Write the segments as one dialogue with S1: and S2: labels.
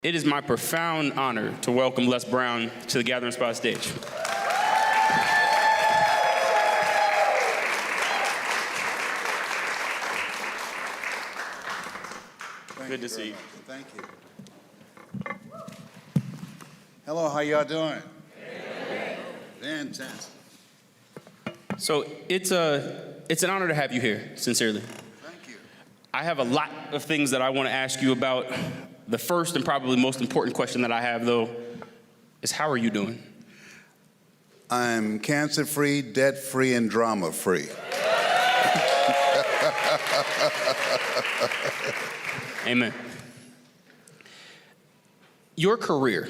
S1: It is my profound honor to welcome Les Brown to the Gathering Spot stage. Good to see you.
S2: Thank you. Hello, how y'all doing? Fantastic.
S1: So it's an honor to have you here, sincerely.
S2: Thank you.
S1: I have a lot of things that I want to ask you about. The first and probably most important question that I have, though, is how are you doing?
S2: I'm cancer-free, debt-free, and drama-free.
S1: Amen. Your career,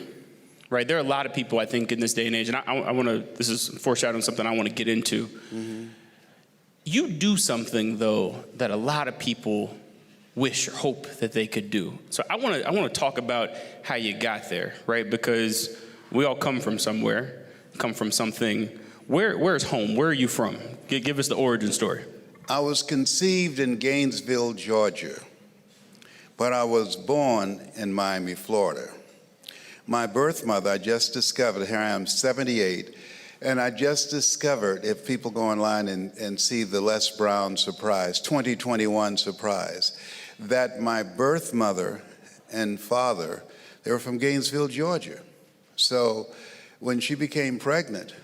S1: right? There are a lot of people, I think, in this day and age, and I want to, this is foreshadowing something I want to get into. Mm-hmm. You do something, though, that a lot of people wish or hope that they could do. So I want to talk about how you got there, right? Because we all come from somewhere, come from something. Where's home? Where are you from? Give us the origin story.
S2: I was conceived in Gainesville, Georgia, but I was born in Miami, Florida. My birth mother, I just discovered, here I am, 78, and I just discovered, if people go online and see the Les Brown surprise, 2021 surprise, that my birth mother and father, they were from Gainesville, Georgia. So when she became pregnant,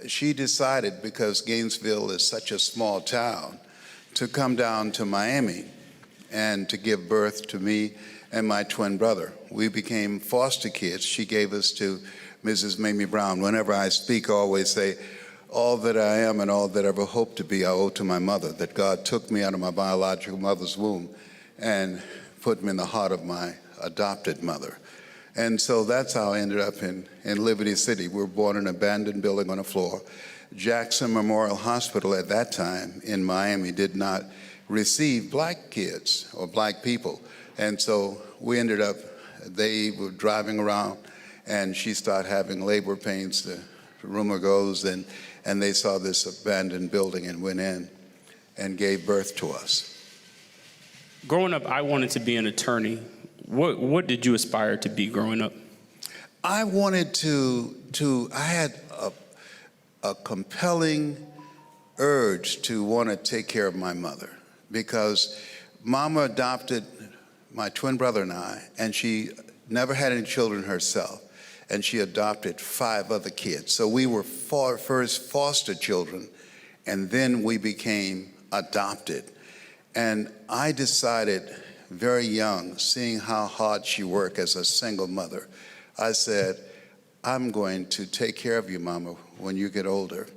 S2: she decided, because Gainesville is such a small town, to come down to Miami and to give birth to me and my twin brother. We became foster kids. She gave us to Mrs. Mamie Brown. Whenever I speak, I always say, all that I am and all that I ever hope to be, I owe to my mother, that God took me out of my biological mother's womb and put me in the heart of my adopted mother. And so that's how I ended up in Liberty City. We were born in an abandoned building on a floor. Jackson Memorial Hospital at that time in Miami did not receive black kids or black people. And so we ended up, they were driving around and she started having labor pains, the rumor goes, and they saw this abandoned building and went in and gave birth to us.
S1: Growing up, I wanted to be an attorney. What did you aspire to be growing up?
S2: I wanted I had a compelling urge to want to take care of my mother, because Mama adopted my twin brother and I, and she never had any children herself, and she adopted 5 other kids. So we were first foster children, and then we became adopted. And I decided very young, seeing how hard she worked as a single mother, I said, I'm going to take care of you, Mama, when you get older.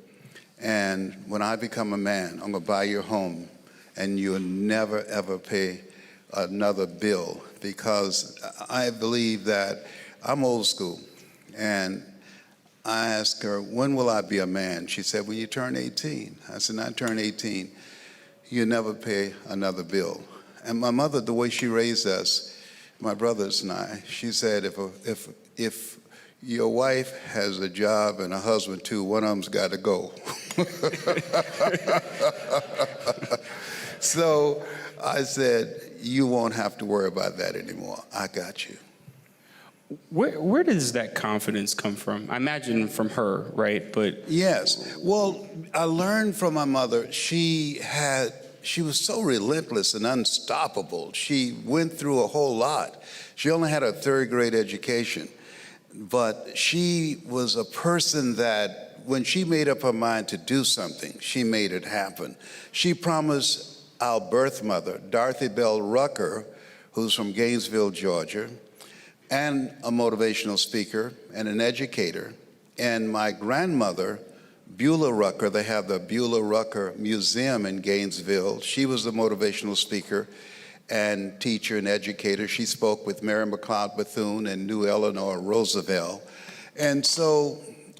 S2: And when I become a man, I'm going to buy your home, and you'll never, ever pay another bill, because I believe that I'm old school. And I asked her, when will I be a man? She said, when you turn 18. I said, when I turn 18, you'll never pay another bill. And my mother, the way she raised us, my brothers and I, she said, if your wife has a job and a husband too, one of them's got to go. So I said, you won't have to worry about that anymore. I got you.
S1: Where does that confidence come from? I imagine from her, right? But
S2: yes. Well, I learned from my mother. She was so relentless and unstoppable. She went through a whole lot. She only had a 3rd grade education, but she was a person that when she made up her mind to do something, she made it happen. She promised our birth mother, Dorothy Bell Rucker, who's from Gainesville, Georgia, and a motivational speaker and an educator, and my grandmother, Beulah Rucker. They have the Beulah Rucker Museum in Gainesville. She was a motivational speaker and teacher and educator. She spoke with Mary McLeod Bethune and New Eleanor Roosevelt. And so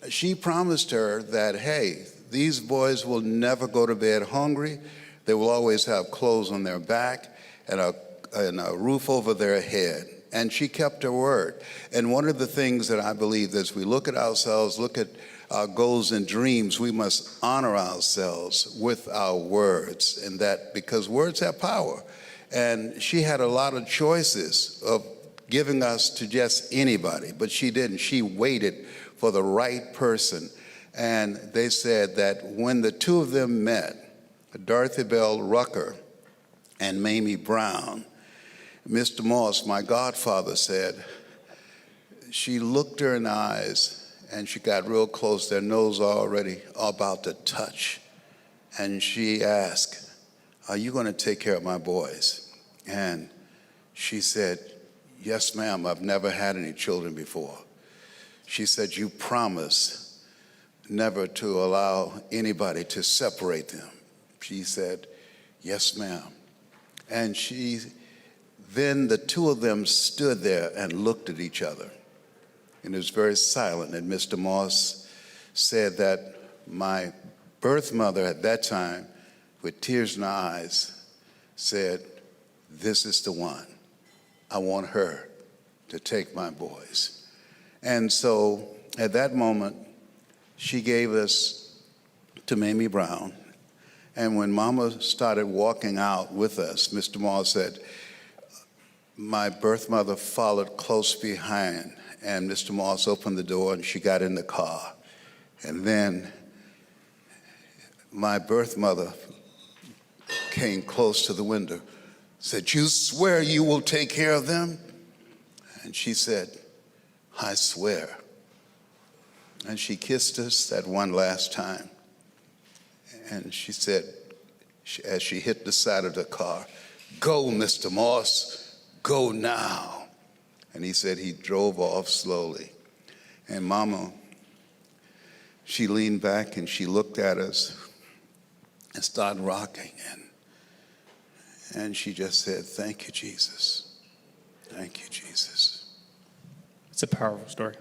S2: she promised her that, hey, these boys will never go to bed hungry. They will always have clothes on their back and a roof over their head. And she kept her word. And one of the things that I believe as we look at ourselves, look at our goals and dreams, we must honor ourselves with our words, and that because words have power. And she had a lot of choices of giving us to just anybody, but she didn't. She waited for the right person. And they said that when the two of them met, Dorothy Bell Rucker and Mamie Brown, Mr. Moss, my godfather, said, she looked her in the eyes and she got real close, their nose already about to touch. And she asked, are you going to take care of my boys? And she said, yes, ma'am, I've never had any children before. She said, you promise never to allow anybody to separate them. She said, yes, ma'am. And then the two of them stood there and looked at each other. And it was very silent. And Mr. Moss said that my birth mother at that time, with tears in her eyes, said, this is the one. I want her to take my boys. And so at that moment, she gave us to Mamie Brown. And when Mama started walking out with us, Mr. Moss said, my birth mother followed close behind. And Mr. Moss opened the door and she got in the car. And then my birth mother came close to the window, said, you swear you will take care of them? And she said, I swear. And she kissed us that one last time. And she said, as she hit the side of the car, go, Mr. Moss, go now. And he said he drove off slowly. And Mama, she leaned back and she looked at us and started rocking. And she just said, thank you, Jesus. Thank you, Jesus.
S1: It's a powerful story.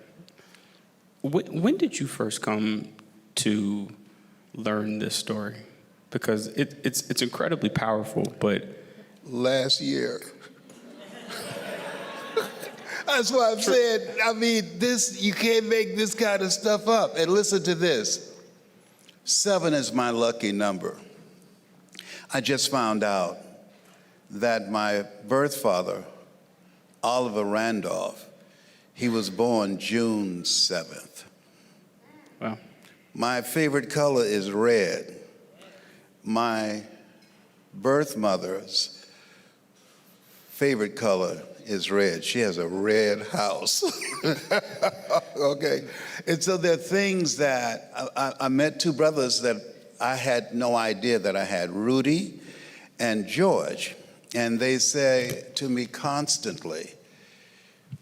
S1: When did you first come to learn this story? Because it's incredibly powerful, but...
S2: Last year. That's why I've said, I mean, this, you can't make this kind of stuff up. And listen to this. 7 is my lucky number. I just found out that my birth father, Oliver Randolph, he was born June 7th.
S1: Wow.
S2: My favorite color is red. My birth mother's favorite color is red. She has a red house. Okay. And so there are things that I met 2 brothers that I had no idea that I had, Rudy and George. And they say to me constantly,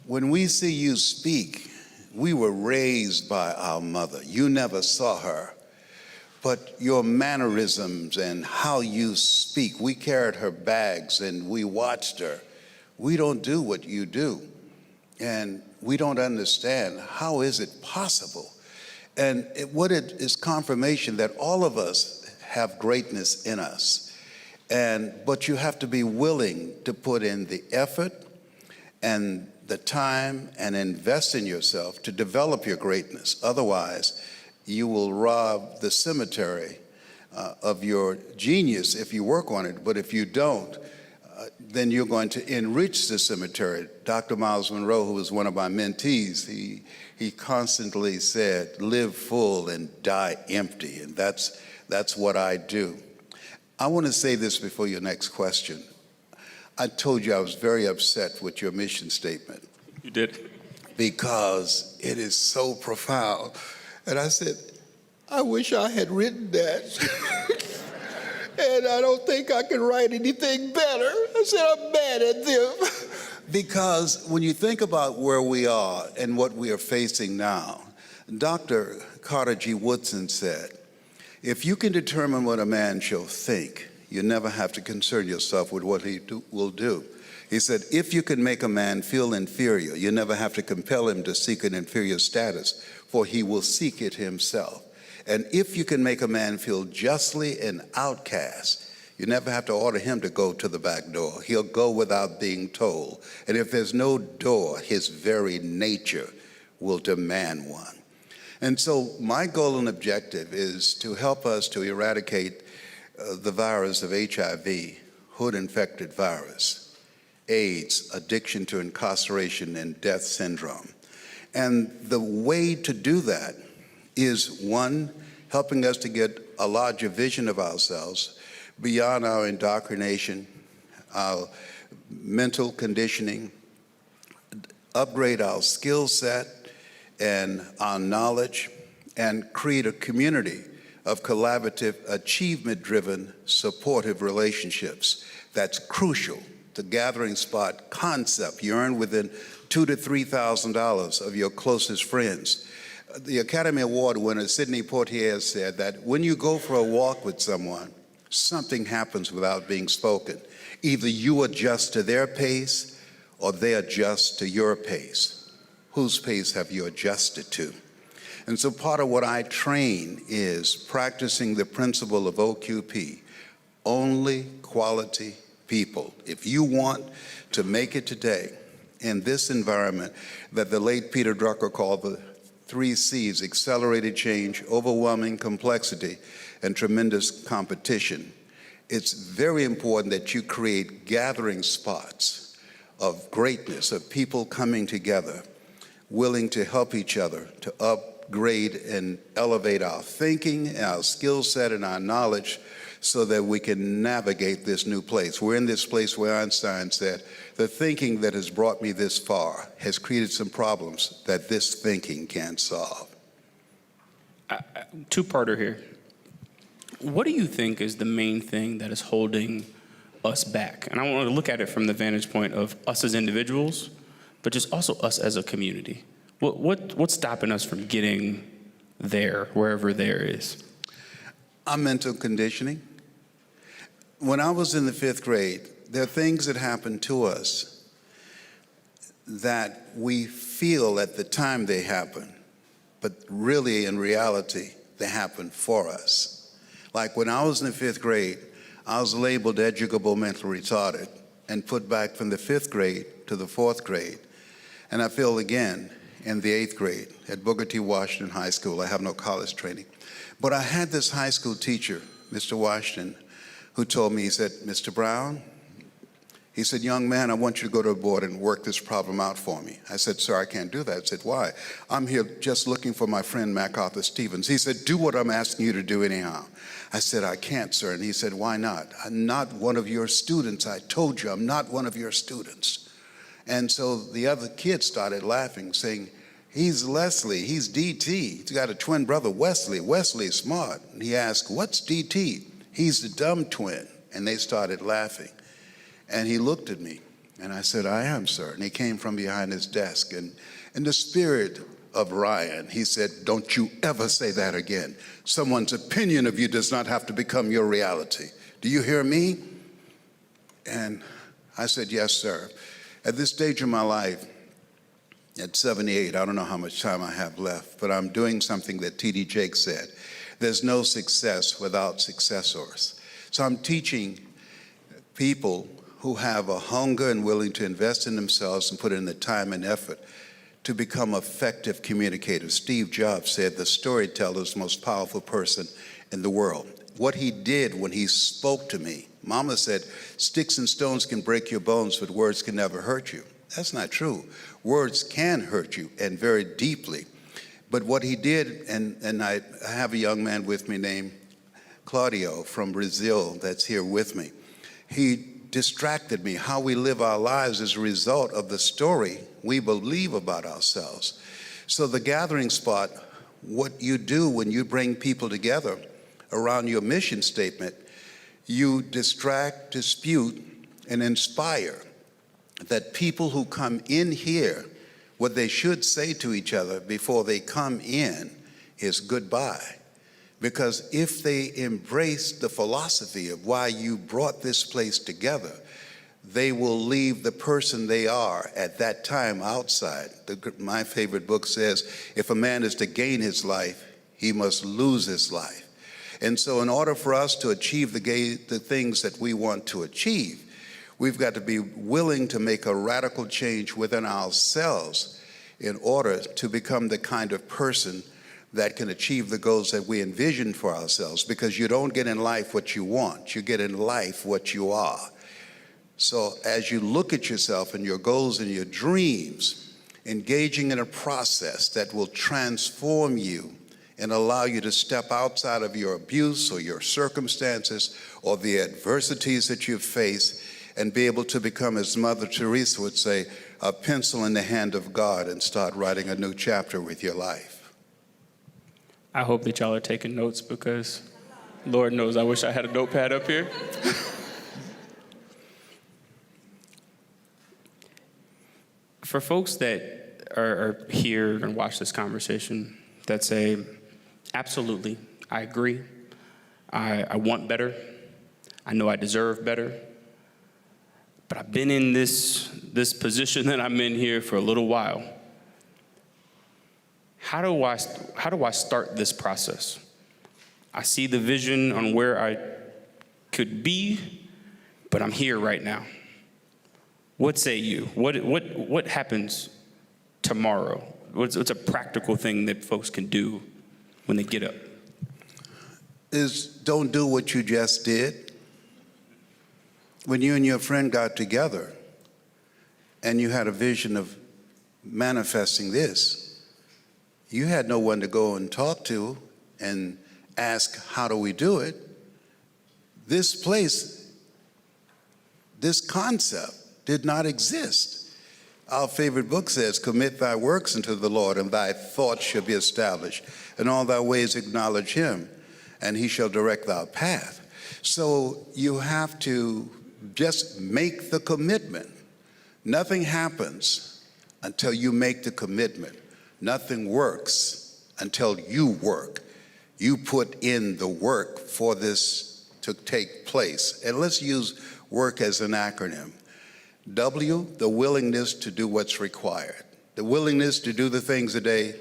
S2: when we see you speak, we were raised by our mother. You never saw her. But your mannerisms and how you speak, we carried her bags and we watched her. We don't do what you do. And we don't understand, how is it possible? And what it is confirmation that all of us have greatness in us. But you have to be willing to put in the effort and the time and invest in yourself to develop your greatness. Otherwise, you will rob the cemetery of your genius if you work on it. But if you don't, then you're going to enrich the cemetery. Dr. Miles Monroe, who was one of my mentees, he constantly said, live full and die empty. And that's what I do. I want to say this before your next question. I told you I was very upset with your mission statement.
S1: You did.
S2: Because it is so profound. And I said, I wish I had written that. And I don't think I can write anything better. I said, I'm mad at them. Because when you think about where we are and what we are facing now, Dr. Carter G. Woodson said, if you can determine what a man shall think, you never have to concern yourself with what he will do. He said, if you can make a man feel inferior, you never have to compel him to seek an inferior status, for he will seek it himself. And if you can make a man feel justly an outcast, you never have to order him to go to the back door. He'll go without being told. And if there's no door, his very nature will demand one. And so my goal and objective is to help us to eradicate the virus of HIV, hood-infected virus, AIDS, addiction to incarceration, and death syndrome. And the way to do that is, one, helping us to get a larger vision of ourselves beyond our indoctrination, our mental conditioning, upgrade our skill set and our knowledge, and create a community of collaborative, achievement-driven, supportive relationships. That's crucial. The gathering spot concept, you earn within $2,000 to $3,000 of your closest friends. The Academy Award winner Sidney Poitier said that when you go for a walk with someone, something happens without being spoken. Either you adjust to their pace or they adjust to your pace. Whose pace have you adjusted to? And so part of what I train is practicing the principle of OQP, only quality people. If you want to make it today in this environment that the late Peter Drucker called the 3 C's, accelerated change, overwhelming complexity, and tremendous competition, it's very important that you create gathering spots of greatness, of people coming together, willing to help each other, to upgrade and elevate our thinking, our skill set, and our knowledge so that we can navigate this new place. We're in this place where Einstein said, the thinking that has brought me this far has created some problems that this thinking can't solve.
S1: Two-parter here. What do you think is the main thing that is holding us back? And I want to look at it from the vantage point of us as individuals, but just also us as a community. What's stopping us from getting there, wherever there is?
S2: Our mental conditioning. When I was in the 5th grade, there are things that happen to us that we feel at the time they happen, but really in reality, they happen for us. Like when I was in the 5th grade, I was labeled educable mentally retarded and put back from the 5th grade to the 4th grade. And I feel again in the 8th grade at Booker T. Washington High School. I have no college training. But I had this high school teacher, Mr. Washington, who told me, he said, Mr. Brown, he said, young man, I want you to go to the board and work this problem out for me. I said, sir, I can't do that. I said, why? I'm here just looking for my friend MacArthur Stevens. He said, do what I'm asking you to do anyhow. I said, I can't, sir. And he said, why not? I'm not one of your students. I told you I'm not one of your students. And so the other kids started laughing, saying, he's Leslie, he's DT. He's got a twin brother, Wesley. Wesley's smart. And he asked, what's DT? He's the dumb twin. And they started laughing. And he looked at me, and I said, I am, sir. And he came from behind his desk. And in the spirit of Ryan, he said, don't you ever say that again. Someone's opinion of you does not have to become your reality. Do you hear me? And I said, yes, sir. At this stage of my life, at 78, I don't know how much time I have left, but I'm doing something that T.D. Jakes said. There's no success without successors. So I'm teaching people who have a hunger and willing to invest in themselves and put in the time and effort to become effective communicators. Steve Jobs said the storyteller is the most powerful person in the world. What he did when he spoke to me, Mama said, sticks and stones can break your bones, but words can never hurt you. That's not true. Words can hurt you, and very deeply. But what he did, and I have a young man with me named Claudio from Brazil that's here with me. He distracted me. How we live our lives is a result of the story we believe about ourselves. So the gathering spot, what you do when you bring people together around your mission statement, you distract, dispute, and inspire that people who come in here, what they should say to each other before they come in is goodbye. Because if they embrace the philosophy of why you brought this place together, they will leave the person they are at that time outside. My favorite book says, if a man is to gain his life, he must lose his life. And so in order for us to achieve the things that we want to achieve, we've got to be willing to make a radical change within ourselves in order to become the kind of person that can achieve the goals that we envision for ourselves, because you don't get in life what you want, you get in life what you are. So as you look at yourself and your goals and your dreams, engaging in a process that will transform you and allow you to step outside of your abuse or your circumstances or the adversities that you've faced and be able to become, as Mother Teresa would say, a pencil in the hand of God and start writing a new chapter with your life.
S1: I hope that y'all are taking notes, because Lord knows I wish I had a notepad up here. For folks that are here and watch this conversation that say, absolutely, I agree, I want better, I know I deserve better, but I've been in this position that I'm in here for a little while. How do I start this process? I see the vision on where I could be, but I'm here right now. What say you? What happens tomorrow? What's a practical thing that folks can do when they get up?
S2: Is don't do what you just did. When you and your friend got together and you had a vision of manifesting this, you had no one to go and talk to and ask, how do we do it? This place, this concept did not exist. Our favorite book says, commit thy works unto the Lord, and thy thoughts shall be established. In all thy ways acknowledge him, and he shall direct thy path. So you have to just make the commitment. Nothing happens until you make the commitment. Nothing works until you work. You put in the work for this to take place. And let's use work as an acronym. W, the willingness to do what's required. The willingness to do the things today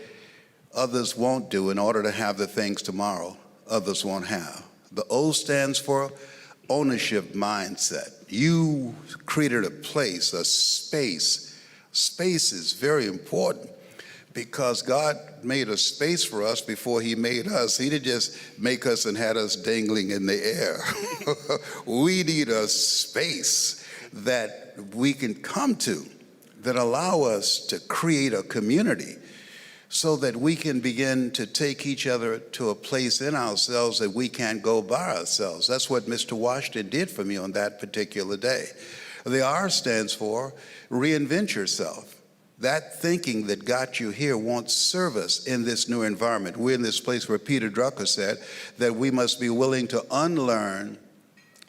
S2: others won't do in order to have the things tomorrow others won't have. The O stands for ownership mindset. You created a place, a space. Space is very important because God made a space for us before he made us. He didn't just make us and had us dangling in the air. We need a space that we can come to that allow us to create a community so that we can begin to take each other to a place in ourselves that we can't go by ourselves. That's what Mr. Washington did for me on that particular day. The R stands for reinvent yourself. That thinking that got you here won't serve us in this new environment. We're in this place where Peter Drucker said that we must be willing to unlearn,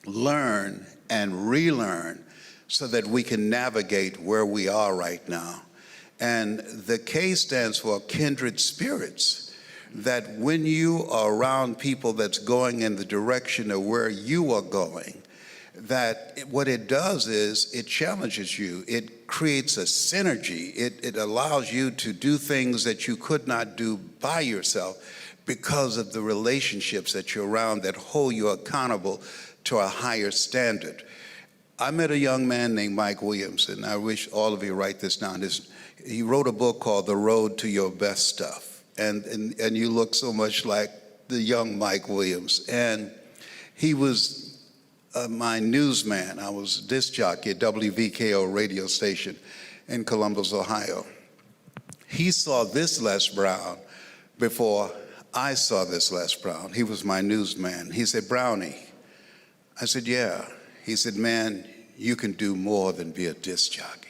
S2: learn, and relearn so that we can navigate where we are right now. And the K stands for kindred spirits, that when you are around people that's going in the direction of where you are going, that what it does is it challenges you. It creates a synergy. It allows you to do things that you could not do by yourself because of the relationships that you're around that hold you accountable to a higher standard. I met a young man named Mike Williams, and I wish all of you write this down. He wrote a book called The Road to Your Best Stuff. And you look so much like the young Mike Williams. And he was my newsman. I was disc jockey at WVKO radio station in Columbus, Ohio. He saw this Les Brown before I saw this Les Brown. He was my newsman. He said, Brownie. I said, yeah. He said, man, you can do more than be a disc jockey.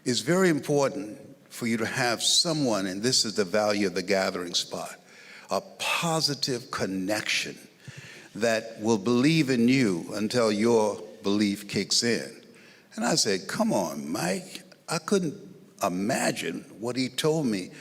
S2: It's very important for you to have someone, and this is the value of the gathering spot, a positive connection that will believe in you until your belief kicks in. And I said, come on, Mike. I couldn't imagine what he told me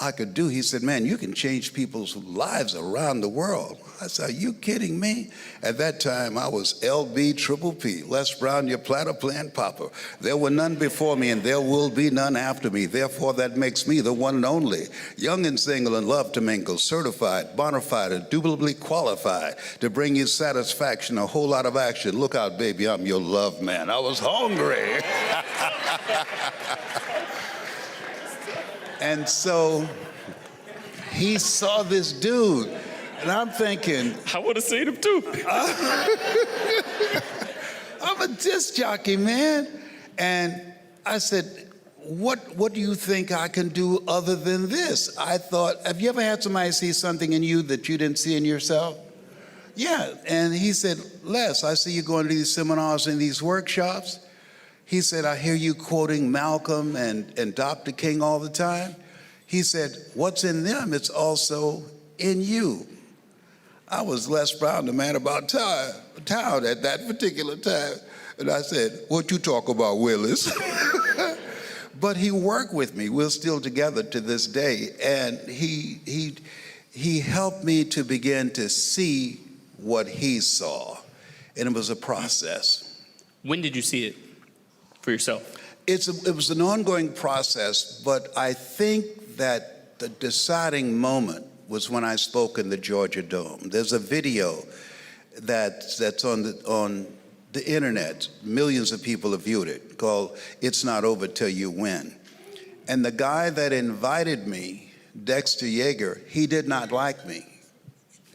S2: I could do. He said, man, you can change people's lives around the world. I said, are you kidding me? At that time, I was LB Triple P, Les Brown, your platter plant popper. There were none before me, and there will be none after me. Therefore, that makes me the one and only. Young and single and love to mingle, certified, bona fide, indubitably qualified to bring you satisfaction, a whole lot of action. Look out, baby, I'm your love man. I was hungry. And so he saw this dude, and I'm thinking,
S1: I would have seen him too.
S2: I'm I'm a disc jockey, man. And I said, what do you think I can do other than this? I thought, have you ever had somebody see something in you that you didn't see in yourself? Yeah, and he said, Les, I see you going to these seminars and these workshops. He said, I hear you quoting Malcolm and Dr. King all the time. He said, what's in them, it's also in you. I was Les Brown, the man about town at that particular time. And I said, what you talk about, Willis? But he worked with me. We're still together to this day. And he helped me to begin to see what he saw. And it was a process.
S1: When did you see it for yourself?
S2: It was an ongoing process, but I think that the deciding moment was when I spoke in the Georgia Dome. There's a video that's on the internet. Millions of people have viewed it, called It's Not Over Till You Win. And the guy that invited me, Dexter Yeager, he did not like me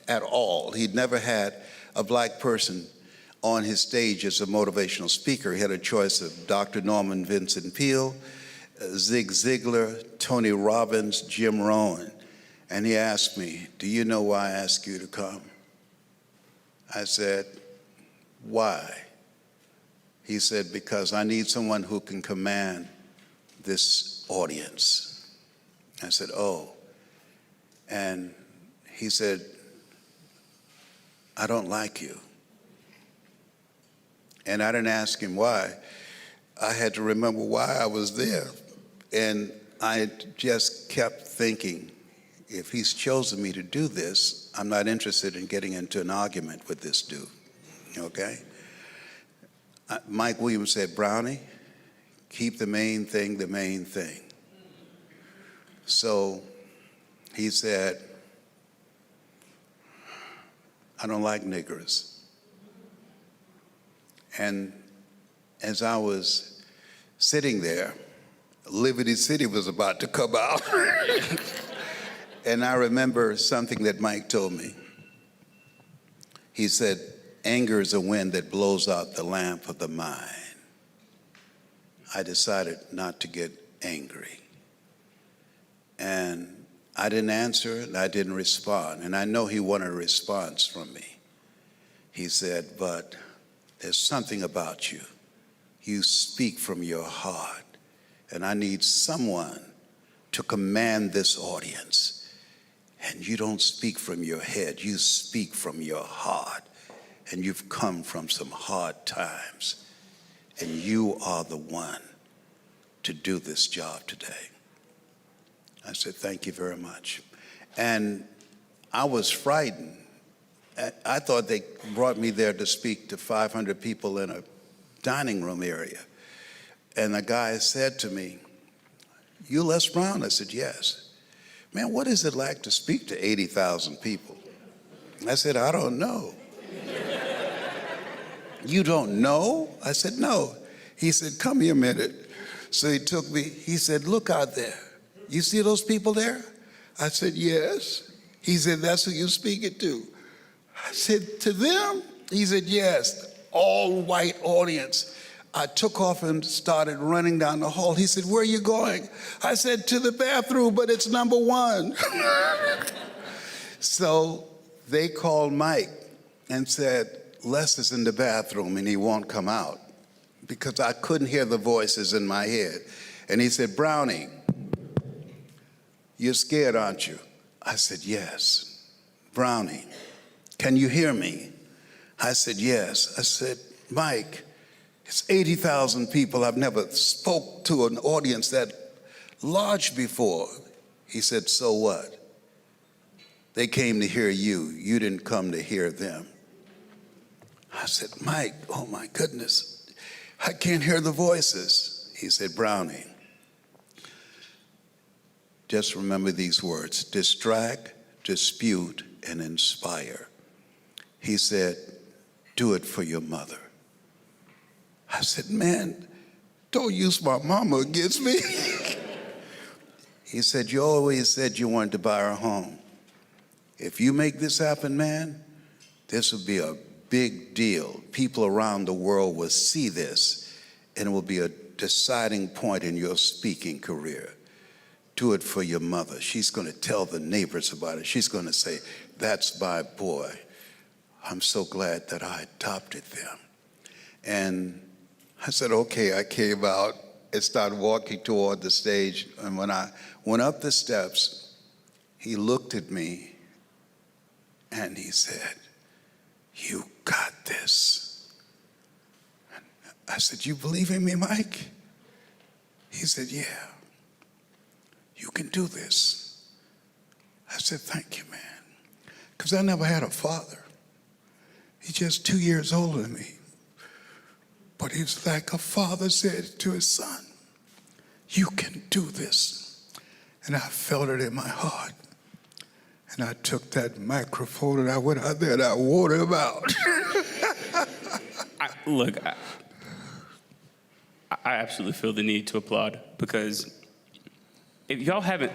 S2: at all. He'd never had a black person on his stage as a motivational speaker. He had a choice of Dr. Norman Vincent Peale, Zig Ziglar, Tony Robbins, Jim Rohn. And he asked me, do you know why I asked you to come? I said, why? He said, because I need someone who can command this audience. I said, oh. And he said, I don't like you. And I didn't ask him why. I had to remember why I was there. And I just kept thinking, if he's chosen me to do this, I'm not interested in getting into an argument with this dude, okay? Mike Williams said, Brownie, keep the main thing the main thing. So he said, I don't like niggers. And as I was sitting there, Liberty City was about to come out. And I remember something that Mike told me. He said, anger is a wind that blows out the lamp of the mind. I decided not to get angry. And I didn't answer and I didn't respond. And I know he wanted a response from me. He said, but there's something about you. You speak from your heart. And I need someone to command this audience. And you don't speak from your head, you speak from your heart. And you've come from some hard times. And you are the one to do this job today. I said, thank you very much. And I was frightened. I thought they brought me there to speak to 500 people in a dining room area. And the guy said to me, you Les Brown? I said, yes. Man, what is it like to speak to 80,000 people? I said, I don't know. You don't know? I said, no. He said, come here a minute. So he took me, he said, look out there. You see those people there? I said, yes. He said, that's who you're speaking to. I said, to them? He said, yes, all white audience. I took off and started running down the hall. He said, where are you going? I said, to the bathroom, but it's number 1. So they called Mike and said, Les is in the bathroom and he won't come out, because I couldn't hear the voices in my head. And he said, Brownie, you're scared, aren't you? I said, yes. Brownie, can you hear me? I said, yes. I said, Mike, it's 80,000 people. I've never spoke to an audience that large before. He said, so what? They came to hear you. You didn't come to hear them. I said, Mike, oh my goodness, I can't hear the voices. He said, Brownie, just remember these words: distract, dispute, and inspire. He said, do it for your mother. I said, man, don't use my mama against me. He said, you always said you wanted to buy her home. If you make this happen, man, this will be a big deal. People around the world will see this, and it will be a deciding point in your speaking career. Do it for your mother. She's going to tell the neighbors about it. She's going to say, that's my boy. I'm so glad that I adopted them. And I said, okay. I came out and started walking toward the stage. And when I went up the steps, he looked at me and he said, you got this. And I said, you believe in me, Mike? He said, yeah. You can do this. I said, thank you, man. Because I never had a father. He's just 2 years older than me. But he's like a father said to his son, you can do this. And I felt it in my heart. And I took that microphone and I went out there and I wore him out.
S1: I absolutely feel the need to applaud, because if y'all haven't,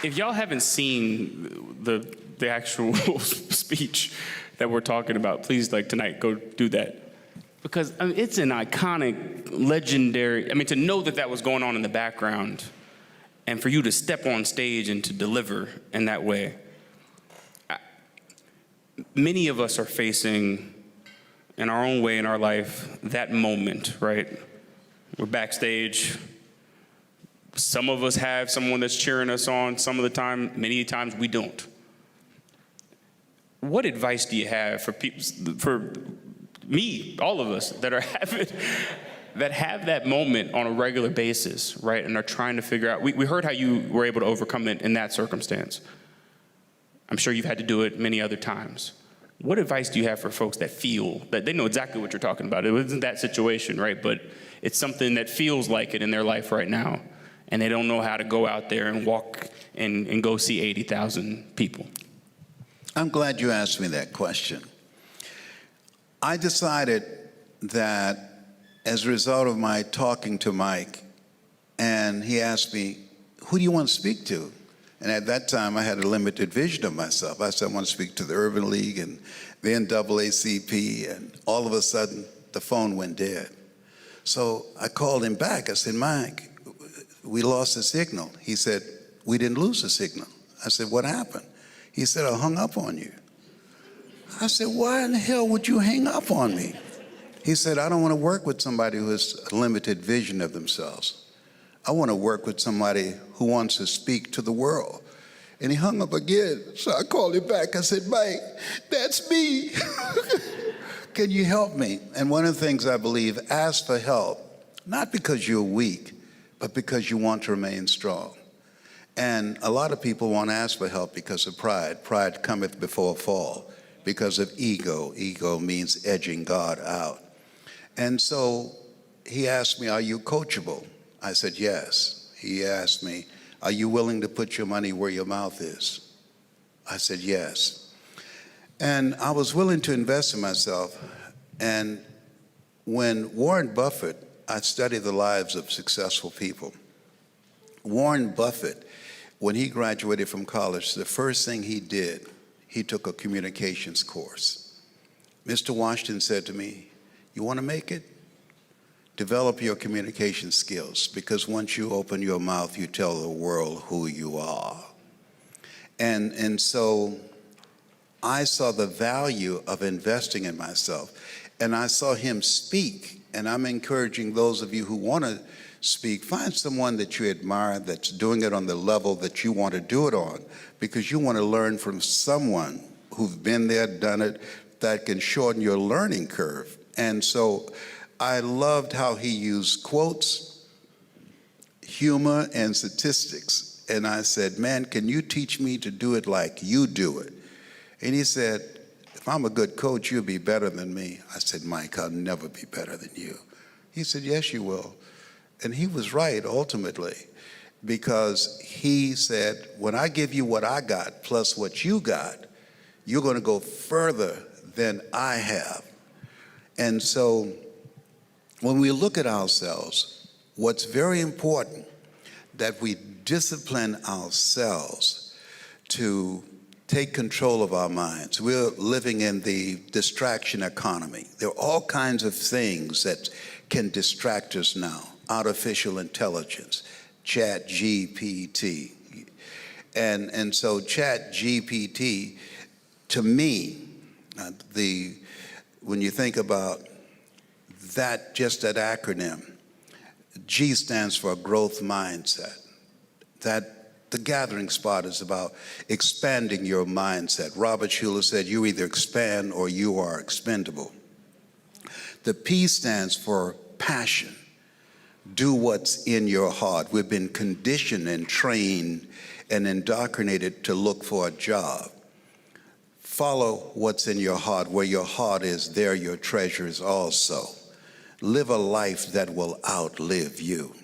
S1: if y'all haven't seen the actual speech that we're talking about, please, tonight, go do that. Because it's an iconic, legendary, to know that was going on in the background, and for you to step on stage and to deliver in that way. Many of us are facing, in our own way in our life, that moment, right? We're backstage. Some of us have someone that's cheering us on some of the time. Many times we don't. What advice do you have for people, for me, all of us that have that moment on a regular basis, right? And are trying to figure out, we heard how you were able to overcome it in that circumstance. I'm sure you've had to do it many other times. What advice do you have for folks that feel that they know exactly what you're talking about? It wasn't that situation, right? But it's something that feels like it in their life right now, and they don't know how to go out there and walk and go see 80,000 people.
S2: I'm glad you asked me that question. I decided that as a result of my talking to Mike, and he asked me, who do you want to speak to? And at that time, I had a limited vision of myself. I said, I want to speak to the Urban League and the NAACP, and all of a sudden, the phone went dead. So I called him back. I said, Mike, we lost the signal. He said, we didn't lose the signal. I said, what happened? He said, I hung up on you. I said, why in the hell would you hang up on me? He said, I don't want to work with somebody who has a limited vision of themselves. I want to work with somebody who wants to speak to the world. And he hung up again. So I called him back. I said, Mike, that's me. Can you help me? And one of the things I believe, ask for help, not because you're weak, but because you want to remain strong. And a lot of people won't ask for help because of pride. Pride cometh before a fall. Because of ego. Ego means edging God out. And so he asked me, are you coachable? I said, yes. He asked me, are you willing to put your money where your mouth is? I said, yes. And I was willing to invest in myself. And when Warren Buffett, I studied the lives of successful people. Warren Buffett, when he graduated from college, the first thing he did, he took a communications course. Mr. Washington said to me, you want to make it? Develop your communication skills, because once you open your mouth, you tell the world who you are. And so I saw the value of investing in myself, and I saw him speak, and I'm encouraging those of you who want to speak, find someone that you admire that's doing it on the level that you want to do it on, because you want to learn from someone who's been there, done it, that can shorten your learning curve. And so I loved how he used quotes, humor, and statistics. And I said, man, can you teach me to do it like you do it? And he said, if I'm a good coach, you'll be better than me. I said, Mike, I'll never be better than you. He said, yes, you will. And he was right, ultimately, because he said, when I give you what I got plus what you got, you're going to go further than I have. And so when we look at ourselves, what's very important, that we discipline ourselves to take control of our minds. We're living in the distraction economy. There are all kinds of things that can distract us now. Artificial intelligence, Chat GPT. And so Chat GPT, to me, when you think about that, just that acronym, G stands for growth mindset. That the gathering spot is about expanding your mindset. Robert Schuller said, you either expand or you are expendable. The P stands for passion. Do what's in your heart. We've been conditioned and trained and indoctrinated to look for a job. Follow what's in your heart. Where your heart is, there your treasure is also. Live a life that will outlive you.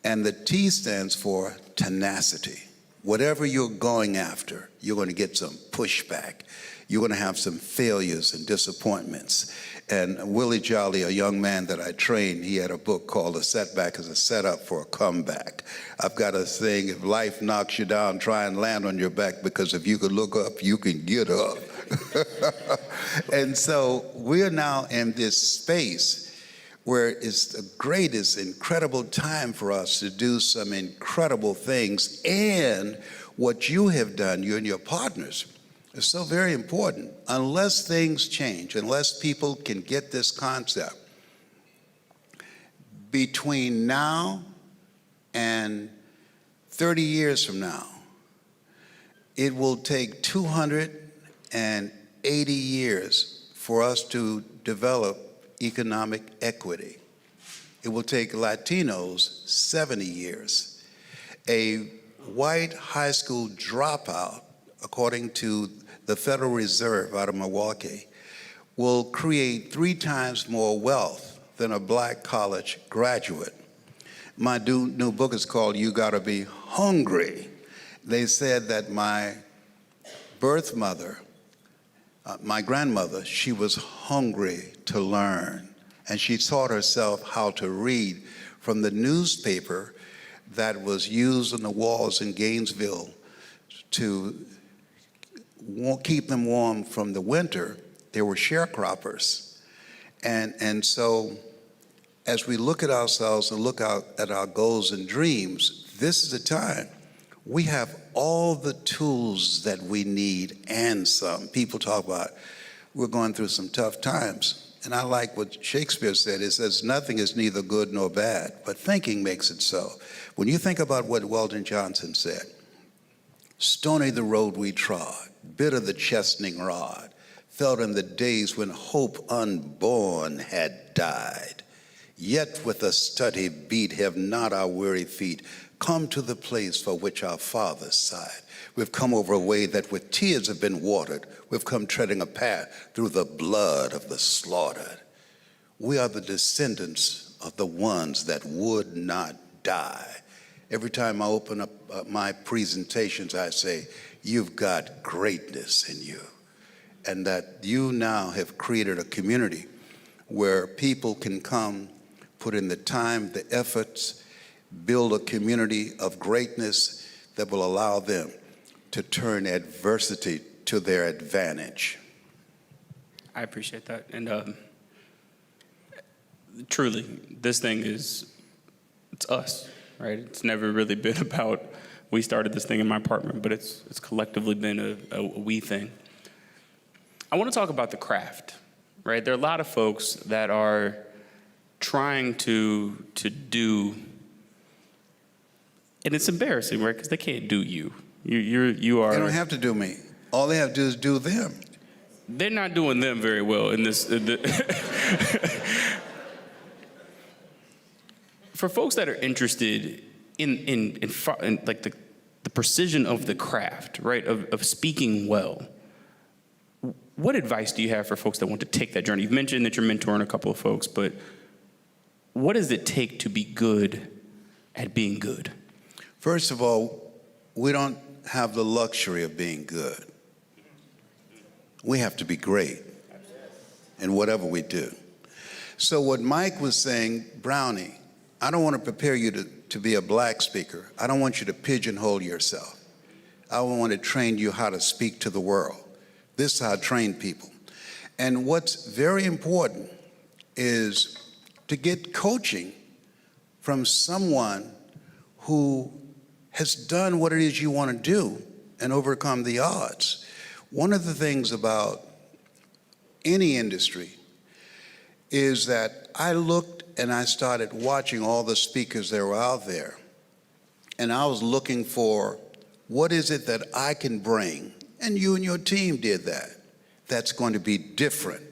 S2: And the T stands for tenacity. Whatever you're going after, you're going to get some pushback. You're going to have some failures and disappointments. And Willie Jolly, a young man that I trained, he had a book called A Setback is a Setup for a Comeback. I've got a saying, if life knocks you down, try and land on your back, because if you could look up, you can get up. And so we're now in this space where it's the greatest, incredible time for us to do some incredible things. And what you have done, you and your partners, is so very important. Unless things change, unless people can get this concept, between now and 30 years from now, it will take 280 years for us to develop economic equity. It will take Latinos 70 years. A white high school dropout, according to the Federal Reserve out of Milwaukee, will create 3 times more wealth than a black college graduate. My new book is called You Gotta Be Hungry. They said that my birth mother, my grandmother, she was hungry to learn, and she taught herself how to read from the newspaper that was used on the walls in Gainesville to keep them warm from the winter. They were sharecroppers. And so as we look at ourselves and look out at our goals and dreams, this is the time. We have all the tools that we need and some. People talk about we're going through some tough times. And I like what Shakespeare said. It says, nothing is neither good nor bad, but thinking makes it so. When you think about what Weldon Johnson said, stony the road we trod, bitter the chastening rod, felt in the days when hope unborn had died. Yet with a steady beat have not our weary feet come to the place for which our fathers sighed. We've come over a way that with tears have been watered. We've come treading a path through the blood of the slaughtered. We are the descendants of the ones that would not die. Every time I open up my presentations, I say, you've got greatness in you. And that you now have created a community where people can come, put in the time, the efforts, build a community of greatness that will allow them to turn adversity to their advantage.
S1: I appreciate that. And truly, this thing it's us, right? It's never really been about, we started this thing in my apartment, but it's collectively been a we thing. I want to talk about the craft, right? There are a lot of folks that are trying to do, and it's embarrassing, right? Because they can't do you. You are.
S2: They don't have to do me. All they have to do is do them.
S1: They're not doing them very well in this. For folks that are interested in like the precision of the craft, right, of speaking well, what advice do you have for folks that want to take that journey? You've mentioned that you're mentoring a couple of folks, but what does it take to be good at being good?
S2: First of all, we don't have the luxury of being good. We have to be great in whatever we do. So what Mike was saying, Brownie, I don't want to prepare you to be a black speaker. I don't want you to pigeonhole yourself. I want to train you how to speak to the world. This is how I train people. And what's very important is to get coaching from someone who has done what it is you want to do and overcome the odds. One of the things about any industry is that I looked and I started watching all the speakers that were out there, and I was looking for what is it that I can bring, and you and your team did that, that's going to be different,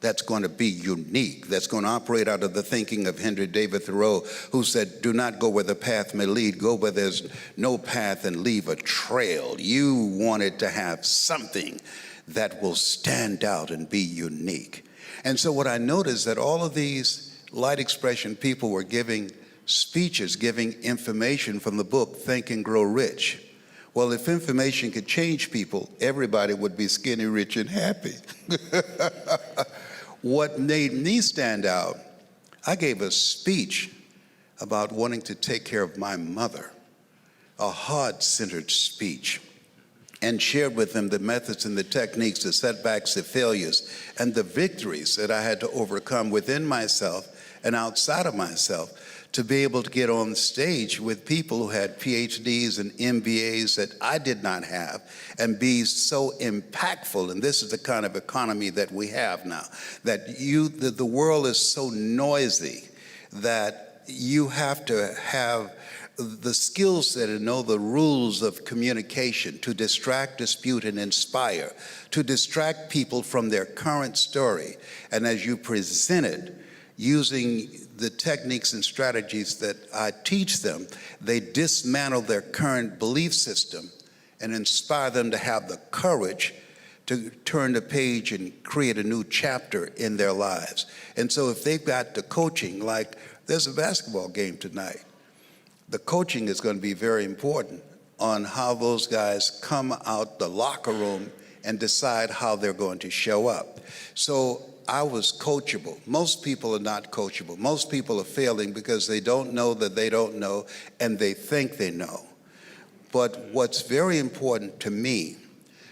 S2: that's going to be unique, that's going to operate out of the thinking of Henry David Thoreau, who said, do not go where the path may lead, go where there's no path and leave a trail. You wanted to have something that will stand out and be unique. And so what I noticed that all of these light expression people were giving speeches, giving information from the book, Think and Grow Rich. Well, if information could change people, everybody would be skinny, rich, and happy. What made me stand out, I gave a speech about wanting to take care of my mother, a heart-centered speech, and shared with them the methods and the techniques, the setbacks, the failures, and the victories that I had to overcome within myself and outside of myself to be able to get on stage with people who had PhDs and MBAs that I did not have and be so impactful. And this is the kind of economy that we have now, that the world is so noisy that you have to have the skill set and know the rules of communication to distract, dispute, and inspire, to distract people from their current story. And as you present it, using the techniques and strategies that I teach them, they dismantle their current belief system and inspire them to have the courage to turn the page and create a new chapter in their lives. And so if they've got the coaching, like there's a basketball game tonight, the coaching is going to be very important on how those guys come out the locker room and decide how they're going to show up. So I was coachable. Most people are not coachable. Most people are failing because they don't know that they don't know, and they think they know. But what's very important to me,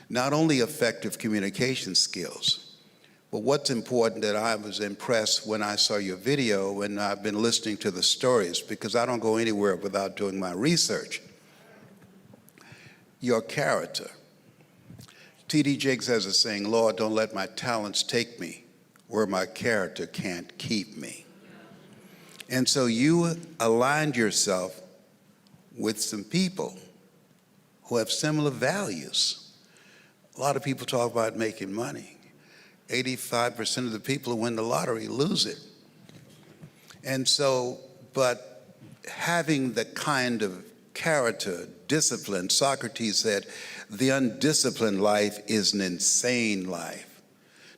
S2: not only effective communication skills, but what's important that I was impressed when I saw your video and I've been listening to the stories, because I don't go anywhere without doing my research. Your character. T.D. Jakes has a saying, Lord, don't let my talents take me where my character can't keep me. And so you aligned yourself with some people who have similar values. A lot of people talk about making money. 85% of the people who win the lottery lose it. And so, but having the kind of character, discipline, Socrates said, the undisciplined life is an insane life.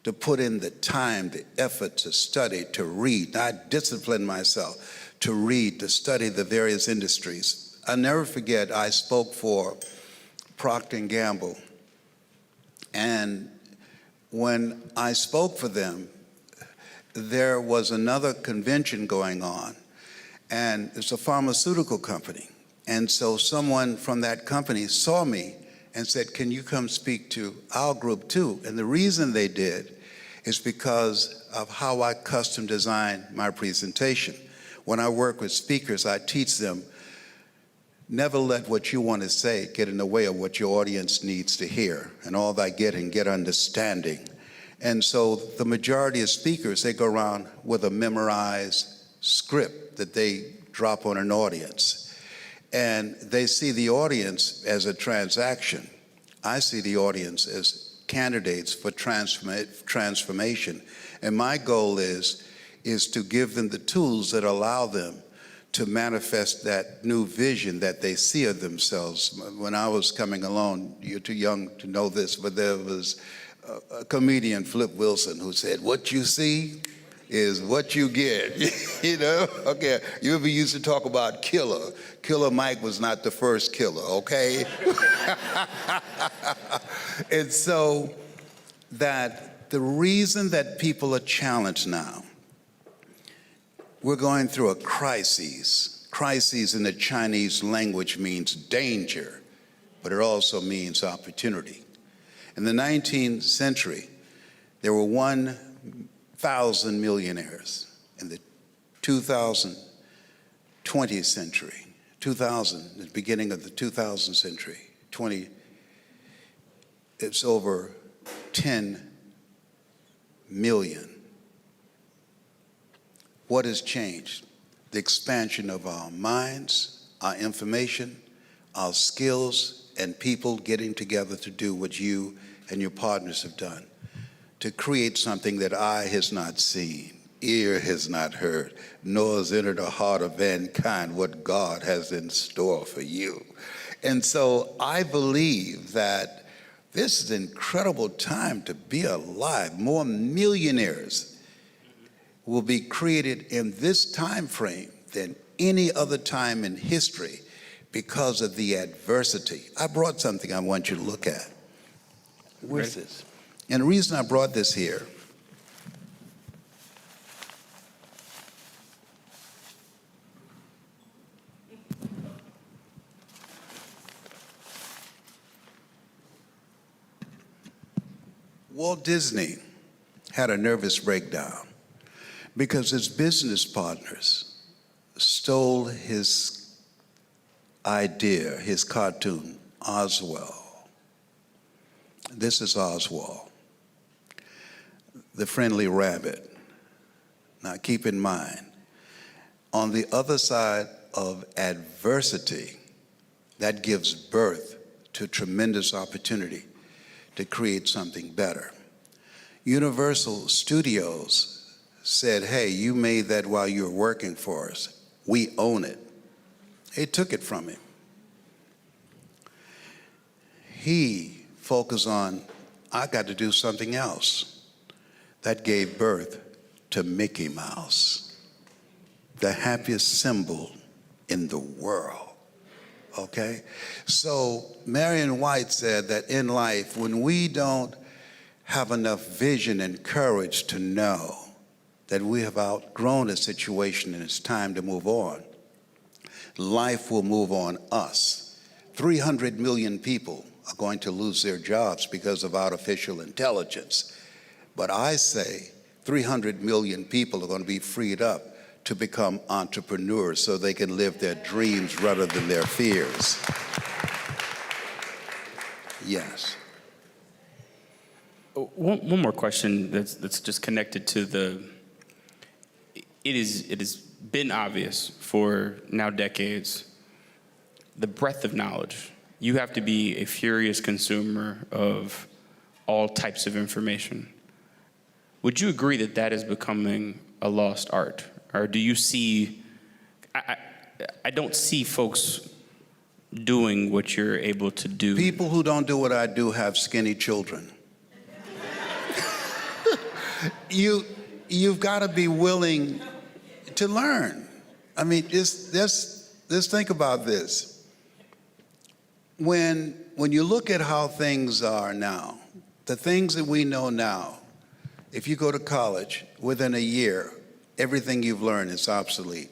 S2: To put in the time, the effort to study, to read. I disciplined myself to read, to study the various industries. I'll never forget, I spoke for Procter & Gamble. And when I spoke for them, there was another convention going on. And it's a pharmaceutical company. And so someone from that company saw me and said, can you come speak to our group too? And the reason they did is because of how I custom design my presentation. When I work with speakers, I teach them, never let what you want to say get in the way of what your audience needs to hear. And all that get understanding. And so the majority of speakers, they go around with a memorized script that they drop on an audience. And they see the audience as a transaction. I see the audience as candidates for transformation. And my goal is to give them the tools that allow them to manifest that new vision that they see of themselves. When I was coming along, you're too young to know this, but there was a comedian, Flip Wilson, who said, what you see is what you get. You know? Okay, you ever used to talk about Killer. Killer Mike was not the first killer, okay? And so that the reason that people are challenged now, We're going through a crisis. Crisis in the Chinese language means danger, but it also means opportunity. In the 19th century, there were 1,000 millionaires. In the 2020th century, the beginning of the 2000th century, it's over 10 million. What has changed? The expansion of our minds, our information, our skills, and people getting together to do what you and your partners have done, to create something that eye has not seen, ear has not heard, nor has entered the heart of mankind what God has in store for you. And so I believe that this is an incredible time to be alive. More millionaires will be created in this time frame than any other time in history because of the adversity. I brought something I want you to look at. Where's this? And the reason I brought this here, Walt Disney had a nervous breakdown because his business partners stole his idea, his cartoon, Oswald. This is Oswald, the friendly rabbit. Now keep in mind, on the other side of adversity, that gives birth to tremendous opportunity to create something better. Universal Studios said, hey, you made that while you were working for us. We own it. They took it from him. He focused on, I got to do something else. That gave birth to Mickey Mouse, the happiest symbol in the world. Okay? So Marion White said that in life, when we don't have enough vision and courage to know that we have outgrown a situation and it's time to move on, life will move on us. 300 million people are going to lose their jobs because of artificial intelligence. But I say 300 million people are going to be freed up to become entrepreneurs so they can live their dreams rather than their fears. Yes.
S1: One more question that's just connected to it has been obvious for now decades, the breadth of knowledge. You have to be a furious consumer of all types of information. Would you agree that that is becoming a lost art? Or do you see, I don't see folks doing what you're able to do.
S2: People who don't do what I do have skinny children. You've got to be willing to learn. I mean, just think about this. When you look at how things are now, the things that we know now, if you go to college, within a year, everything you've learned is obsolete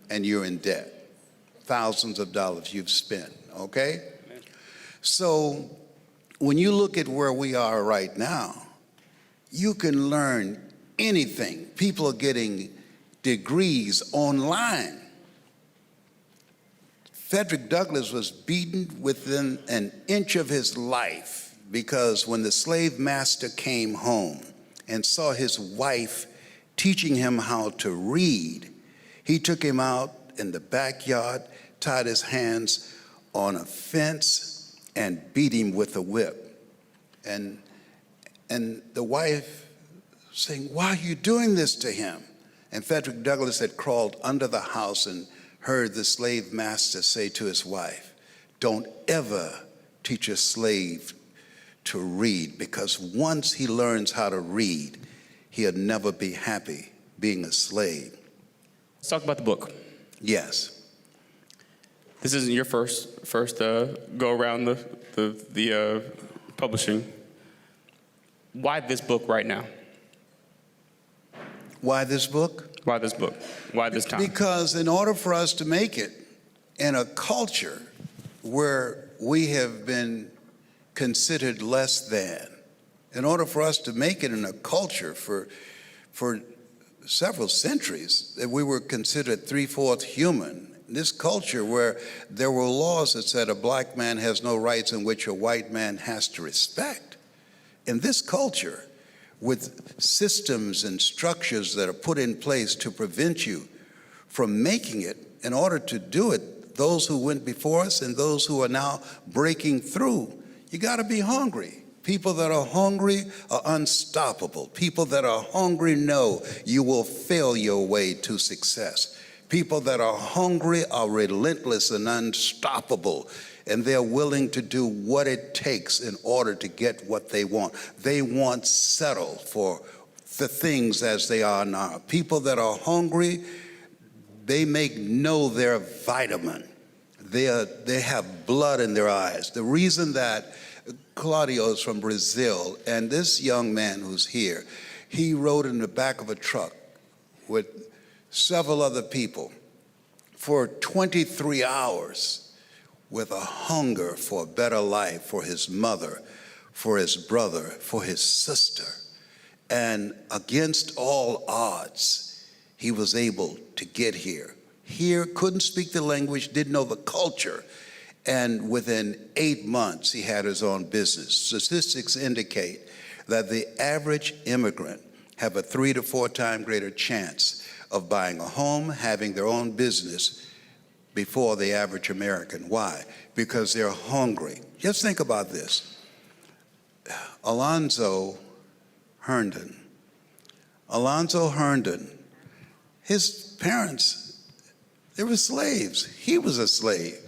S2: and you're in debt. Thousands of dollars you've spent, okay? So when you look at where we are right now, you can learn anything. People are getting degrees online. Frederick Douglass was beaten within an inch of his life because when the slave master came home and saw his wife teaching him how to read, he took him out in the backyard, tied his hands on a fence, and beat him with a whip. And the wife saying, why are you doing this to him? And Frederick Douglass had crawled under the house and heard the slave master say to his wife, don't ever teach a slave to read, because once he learns how to read, he'll never be happy being a slave.
S1: Let's talk about the book.
S2: Yes.
S1: This isn't your first go around the publishing. Why this book right now?
S2: Why this book?
S1: Why this book? Why this time?
S2: Because in order for us to make it in a culture where we have been considered less than, in order for us to make it in a culture for several centuries that we were considered three-fourths human, this culture where there were laws that said a black man has no rights in which a white man has to respect. In this culture, with systems and structures that are put in place to prevent you from making it, in order to do it, those who went before us and those who are now breaking through, you got to be hungry. People that are hungry are unstoppable. People that are hungry know you will fail your way to success. People that are hungry are relentless and unstoppable, and they're willing to do what it takes in order to get what they want. They won't settle for the things as they are now. People that are hungry, they know their vitamin. They have blood in their eyes. The reason that Claudio is from Brazil, and this young man who's here, he rode in the back of a truck with several other people for 23 hours with a hunger for a better life for his mother, for his brother, for his sister. And against all odds, he was able to get here. Here, couldn't speak the language, didn't know the culture. And within 8 months, he had his own business. Statistics indicate that the average immigrant have a 3 to 4 times greater chance of buying a home, having their own business before the average American. Why? Because they're hungry. Just think about this. Alonzo Herndon, his parents, they were slaves. He was a slave.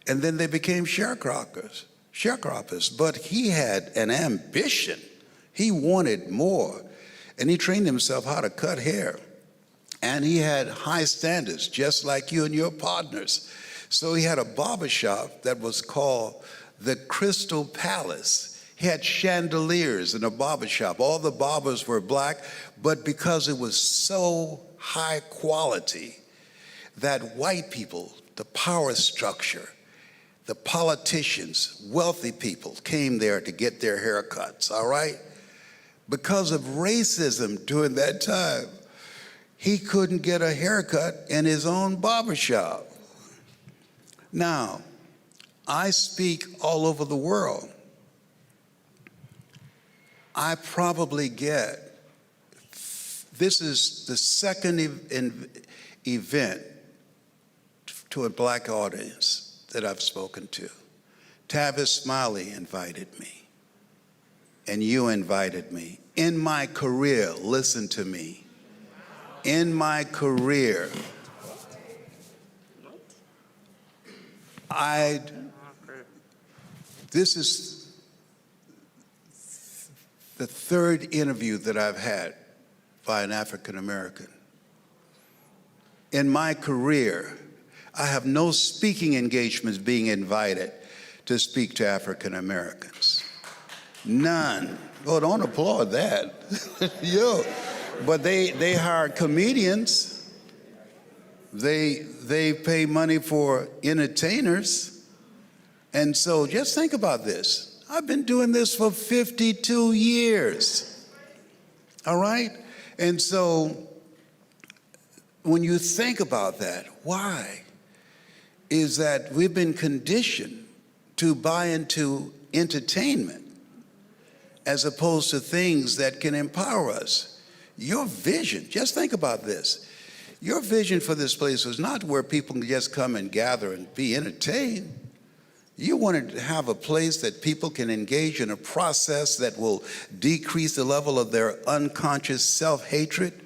S2: And then they became sharecroppers. But he had an ambition. He wanted more. And he trained himself how to cut hair. And he had high standards, just like you and your partners. So he had a barbershop that was called the Crystal Palace. He had chandeliers in a barbershop. All the barbers were black, but because it was so high quality that white people, the power structure, the politicians, wealthy people came there to get their haircuts, all right? Because of racism during that time, he couldn't get a haircut in his own barbershop. Now, I speak all over the world. I probably get, this is the second event to a black audience that I've spoken to. Tavis Smiley invited me, and you invited me. In my career, listen to me. In my career, this is the third interview that I've had by an African American. In my career, I have no speaking engagements being invited to speak to African Americans. None. Oh, don't applaud that. Yo. But they hire comedians. They pay money for entertainers. And so just think about this. I've been doing this for 52 years. All right? And so when you think about that, why? Is that we've been conditioned to buy into entertainment as opposed to things that can empower us. Your vision, just think about this. Your vision for this place was not where people can just come and gather and be entertained. You wanted to have a place that people can engage in a process that will decrease the level of their unconscious self-hatred,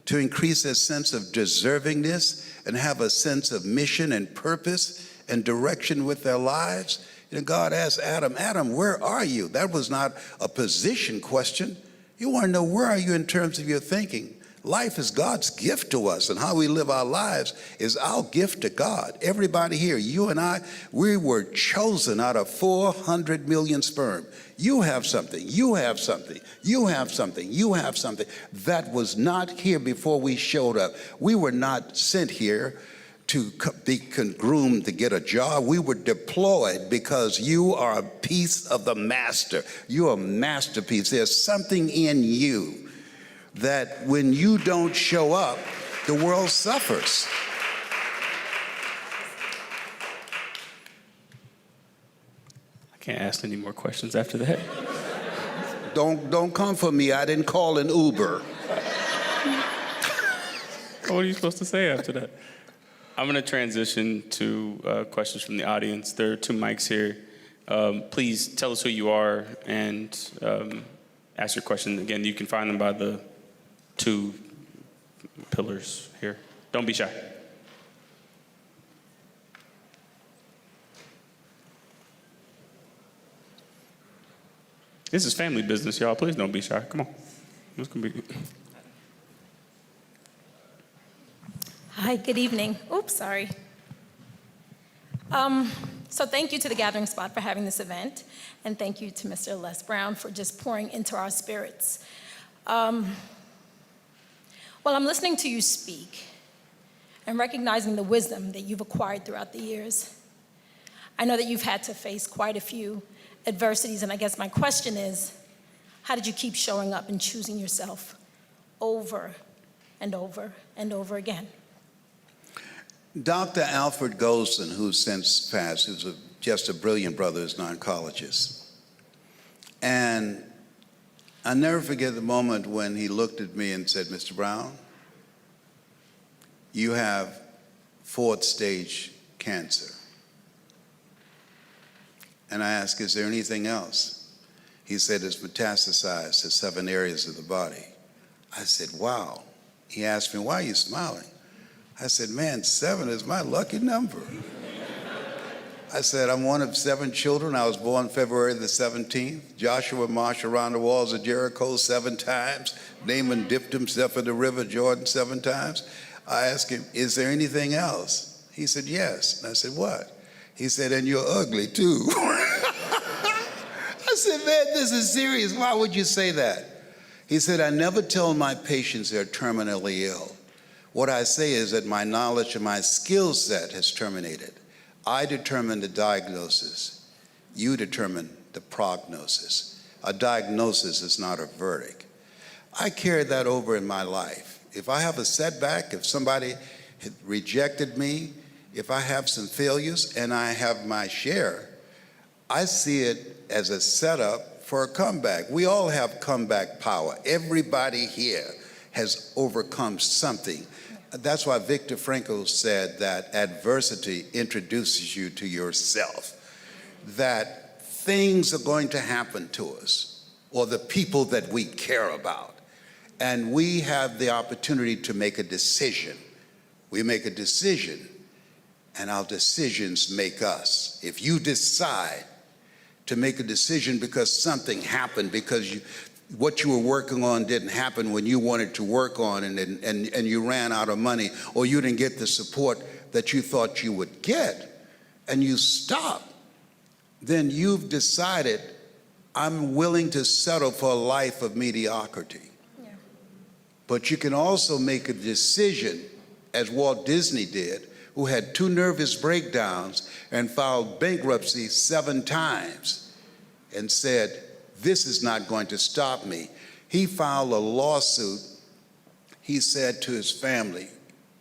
S2: to increase their sense of deservingness and have a sense of mission and purpose and direction with their lives. And God asked Adam, Adam, where are you? That was not a position question. You want to know, where are you in terms of your thinking? Life is God's gift to us, and how we live our lives is our gift to God. Everybody here, you and I, we were chosen out of 400 million sperm. You have something, you have something, you have something, you have something that was not here before we showed up. We were not sent here to be groomed to get a job. We were deployed because you are a piece of the master. You're a masterpiece. There's something in you that when you don't show up, the world suffers.
S1: I can't ask any more questions after that.
S2: Don't come for me. I didn't call an Uber.
S1: What are you supposed to say after that? I'm going to transition to questions from the audience. There are 2 mics here. Please tell us who you are and ask your question. Again, you can find them by the 2 pillars here. Don't be shy. This is family business, y'all. Please don't be shy. Come on. It's gonna be.
S3: Hi, good evening. Oops, sorry. So thank you to the Gathering Spot for having this event, and thank you to Mr. Les Brown for just pouring into our spirits. While I'm listening to you speak and recognizing the wisdom that you've acquired throughout the years, I know that you've had to face quite a few adversities, and I guess my question is, how did you keep showing up and choosing yourself over and over and over again?
S2: Dr. Alfred Golson, who's since passed, who's just a brilliant brother, is an oncologist. And I'll never forget the moment when he looked at me and said, Mr. Brown, you have 4th stage cancer. And I asked, is there anything else? He said, it's metastasized to 7 areas of the body. I said, wow. He asked me, why are you smiling? I said, man, 7 is my lucky number. I said, I'm one of 7 children. I was born February the 17th. Joshua marched around the walls of Jericho 7 times. Naaman dipped himself in the river Jordan 7 times. I asked him, is there anything else? He said, yes. And I said, what? He said, and you're ugly too. I said, man, this is serious. Why would you say that? He said, I never tell my patients they're terminally ill. What I say is that my knowledge and my skill set has terminated. I determine the diagnosis. You determine the prognosis. A diagnosis is not a verdict. I carry that over in my life. If I have a setback, if somebody had rejected me, if I have some failures and I have my share, I see it as a setup for a comeback. We all have comeback power. Everybody here has overcome something. That's why Viktor Frankl said that adversity introduces you to yourself, that things are going to happen to us or the people that we care about. And we have the opportunity to make a decision. We make a decision, and our decisions make us. If you decide to make a decision because something happened, because what you were working on didn't happen when you wanted to work on, and you ran out of money, or you didn't get the support that you thought you would get, and you stop, then you've decided, I'm willing to settle for a life of mediocrity. Yeah. But you can also make a decision, as Walt Disney did, who had 2 nervous breakdowns and filed bankruptcy 7 times and said, this is not going to stop me. He filed a lawsuit. He said to his family,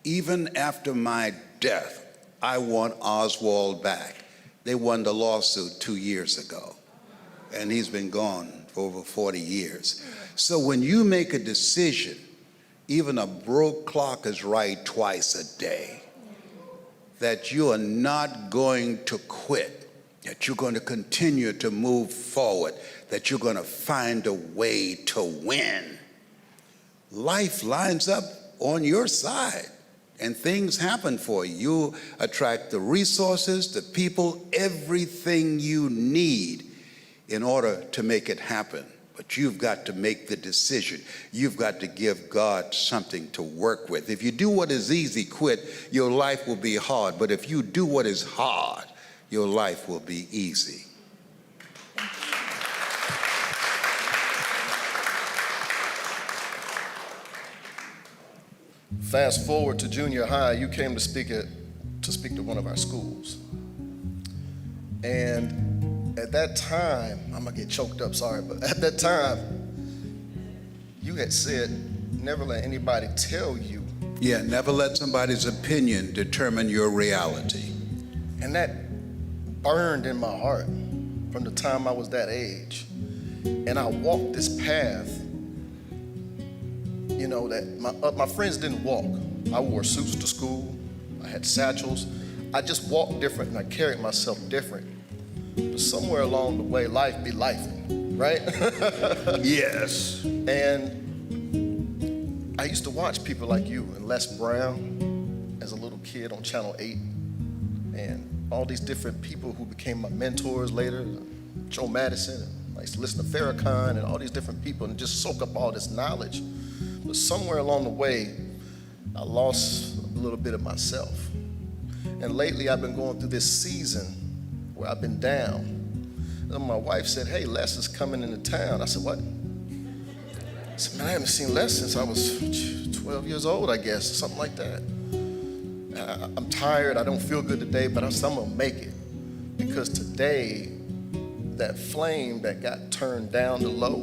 S2: even after my death, I want Oswald back. They won the lawsuit 2 years ago, and he's been gone for over 40 years. So when you make a decision, even a broke clock is right twice a day, that you are not going to quit, that you're going to continue to move forward, that you're going to find a way to win. Life lines up on your side, and things happen for you. You attract the resources, the people, everything you need in order to make it happen. But you've got to make the decision. You've got to give God something to work with. If you do what is easy, quit, your life will be hard. But if you do what is hard, your life will be easy.
S4: Fast forward to junior high, you came to speak to one of our schools. And at that time, I'm gonna get choked up, sorry, but at that time, you had said, never let anybody tell you.
S2: Yeah, never let somebody's opinion determine your reality.
S4: And that burned in my heart from the time I was that age. And I walked this path, you know, that my friends didn't walk. I wore suits to school, I had satchels. I just walked different and I carried myself different. But somewhere along the way, life be lifing, right?
S2: Yes.
S4: And I used to watch people like you and Les Brown as a little kid on Channel 8, and all these different people who became my mentors later, Joe Madison, I used to listen to Farrakhan and all these different people and just soak up all this knowledge. But somewhere along the way, I lost a little bit of myself. And lately I've been going through this season where I've been down. And my wife said, hey, Les is coming into town. I said, what? I said, man, I haven't seen Les since I was 12 years old, I guess, or something like that. I'm tired, I don't feel good today, but I'm gonna make it. Because today, that flame that got turned down to low,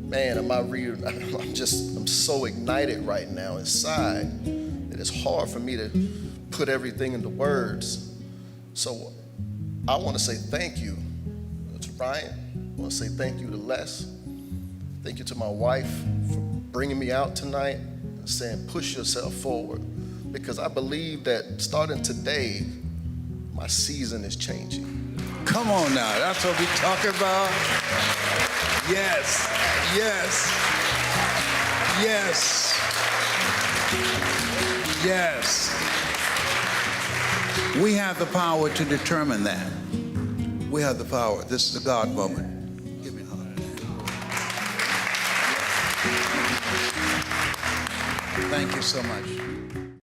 S4: man, I'm so ignited right now inside that it's hard for me to put everything into words. So I want to say thank you to Ryan. I want to say thank you to Les. Thank you to my wife for bringing me out tonight and saying push yourself forward, because I believe that starting today, my season is changing.
S2: Come on now, that's what we talk about. Yes, yes, yes, yes. We have the power to determine that. We have the power. This is a God moment. Give me a hug. Thank you so much.